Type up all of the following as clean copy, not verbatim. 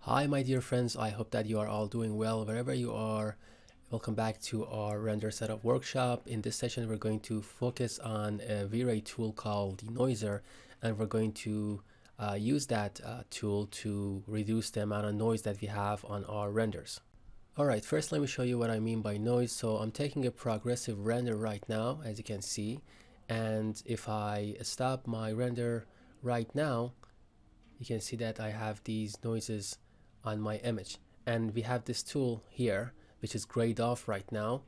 Hi my dear friends, I hope that you are all doing well wherever you are. Welcome back to our render setup workshop. In this session we're going to focus on a vray tool called denoiser, and we're going to use that tool to reduce the amount of noise that we have on our renders. Alright, first let me show you what I mean by noise. So I'm taking a progressive render right now, as you can see, and if I stop my render right now, you can see that I have these noises on my image, and we have this tool here which is grayed off right now.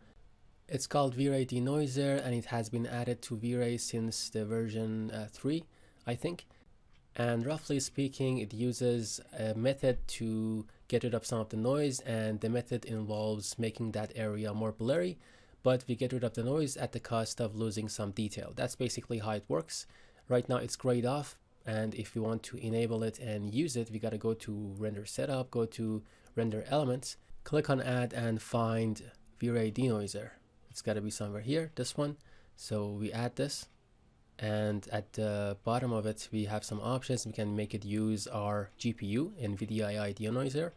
It's called vray denoiser, and it has been added to vray since the version 3, I think. And roughly speaking, it uses a method to get rid of some of the noise, and the method involves making that area more blurry, but we get rid of the noise at the cost of losing some detail. That's basically how it works. Right now it's grayed off, and if we want to enable it and use it, we got to go to render setup, go to render elements, click on add, and find vray denoiser. It's got to be somewhere here, this one. So we add this, and at the bottom of it we have some options. We can make it use our GPU, NVIDIA AI denoiser,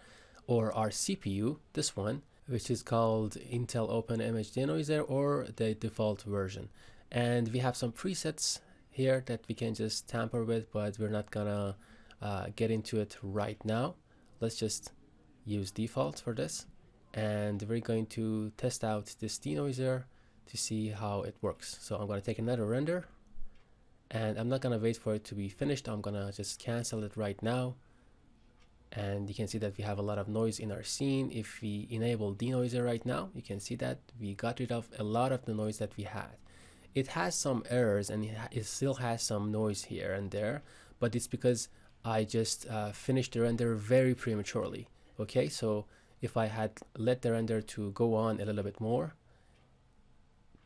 or our CPU, this one, which is called Intel Open Image Denoiser, or the default version. And we have some presets here that we can just tamper with, but we're not gonna get into it right now. Let's just use default for this, and we're going to test out this denoiser to see how it works. So I'm gonna take another render, and I'm not gonna wait for it to be finished. I'm gonna just cancel it right now, and you can see that we have a lot of noise in our scene. If we enable denoiser right now, you can see that we got rid of a lot of the noise that we had. It has some errors, and it still has some noise here and there, but it's because I just finished the render very prematurely. Okay, so if I had let the render to go on a little bit more,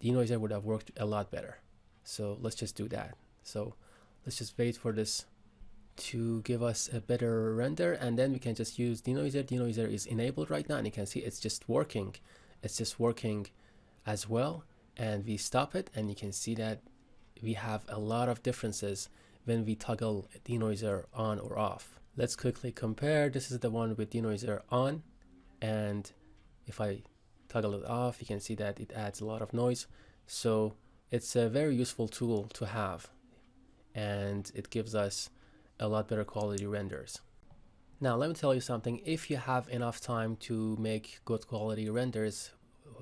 denoiser would have worked a lot better. So let's just do that. So let's just wait for this to give us a better render, and then we can just use denoiser. Denoiser is enabled right now, and you can see it's just working. It's just working as well. And we stop it, and you can see that we have a lot of differences when we toggle denoiser on or off. Let's quickly compare. This is the one with denoiser on, and if I toggle it off, you can see that it adds a lot of noise. So it's a very useful tool to have, and it gives us a lot better quality renders. Now let me tell you something. If you have enough time to make good quality renders,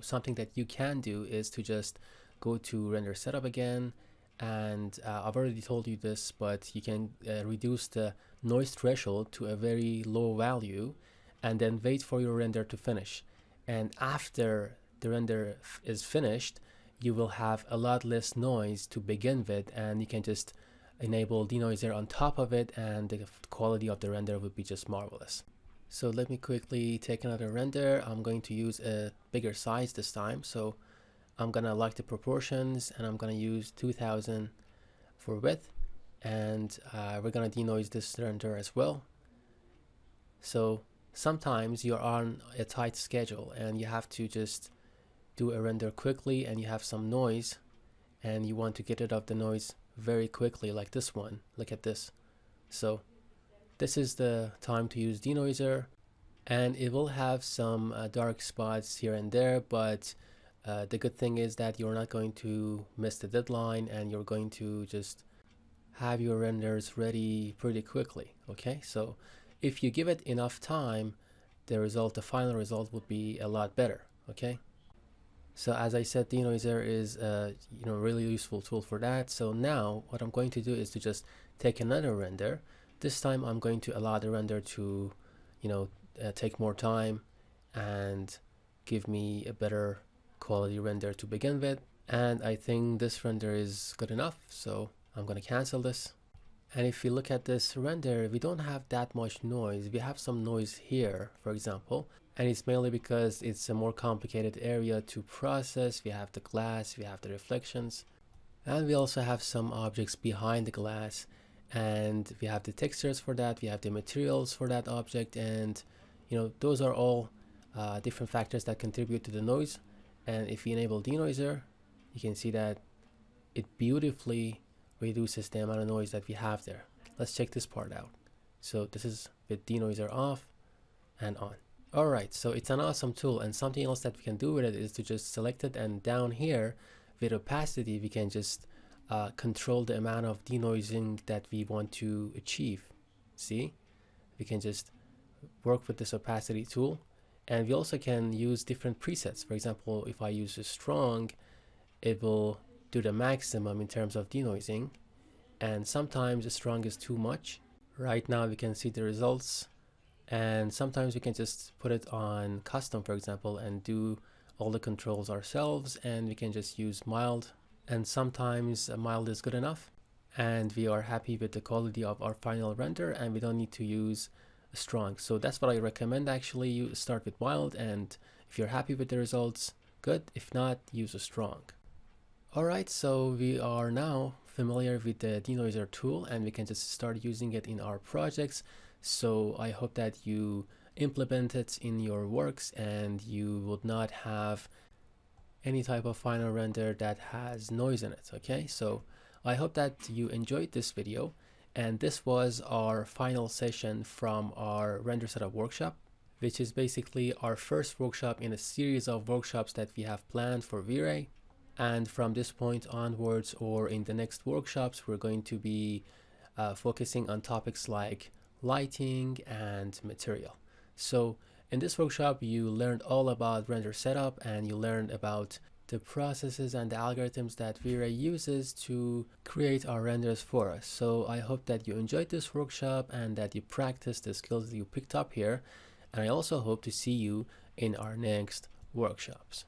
something that you can do is to just go to render setup again, and I've already told you this, but you can reduce the noise threshold to a very low value, and then wait for your render to finish. And after the render is finished, you will have a lot less noise to begin with, and you can just enable denoiser on top of it, and the quality of the render would be just marvelous. So let me quickly take another render. I'm going to use a bigger size this time. So I'm gonna lock the proportions, and I'm gonna use 2000 for width, and we're gonna denoise this render as well. So sometimes you're on a tight schedule and you have to just do a render quickly, and you have some noise, and you want to get rid of the noise very quickly, like this one. Look at this. So this is the time to use denoiser, and it will have some dark spots here and there, but the good thing is that you're not going to miss the deadline, and you're going to just have your renders ready pretty quickly. Okay, so if you give it enough time, the final result would be a lot better. Okay, so as I said, denoiser is a really useful tool for that. So now what I'm going to do is to just take another render. This time I'm going to allow the render to take more time and give me a better quality render to begin with, and I think this render is good enough, so I'm going to cancel this. And if you look at this render, we don't have that much noise. We have some noise here, for example, and it's mainly because it's a more complicated area to process. We have the glass, we have the reflections, and we also have some objects behind the glass, and we have the textures for that, we have the materials for that object, and those are all different factors that contribute to the noise. And if we enable denoiser, you can see that it beautifully reduces the amount of noise that we have there. Let's check this part out. So this is with denoiser off and on. Alright, so it's an awesome tool, and something else that we can do with it is to just select it, and down here with opacity we can just control the amount of denoising that we want to achieve. See, we can just work with this opacity tool, and we also can use different presets. For example, if I use a strong, it will do the maximum in terms of denoising, and sometimes the strong is too much. Right now we can see the results, and sometimes we can just put it on custom, for example, and do all the controls ourselves, and we can just use mild, and sometimes mild is good enough and we are happy with the quality of our final render, and we don't need to use a strong. So that's what I recommend. Actually, you start with mild, and if you're happy with the results, good. If not, use a strong. Alright, so we are now familiar with the denoiser tool, and we can just start using it in our projects. So I hope that you implement it in your works and you would not have any type of final render that has noise in it. Okay, so I hope that you enjoyed this video, and this was our final session from our render setup workshop, which is basically our first workshop in a series of workshops that we have planned for vray. And from this point onwards, or in the next workshops, we're going to be focusing on topics like lighting and material. So in this workshop you learned all about render setup, and you learned about the processes and the algorithms that vray uses to create our renders for us. So I hope that you enjoyed this workshop and that you practice the skills that you picked up here, and I also hope to see you in our next workshops.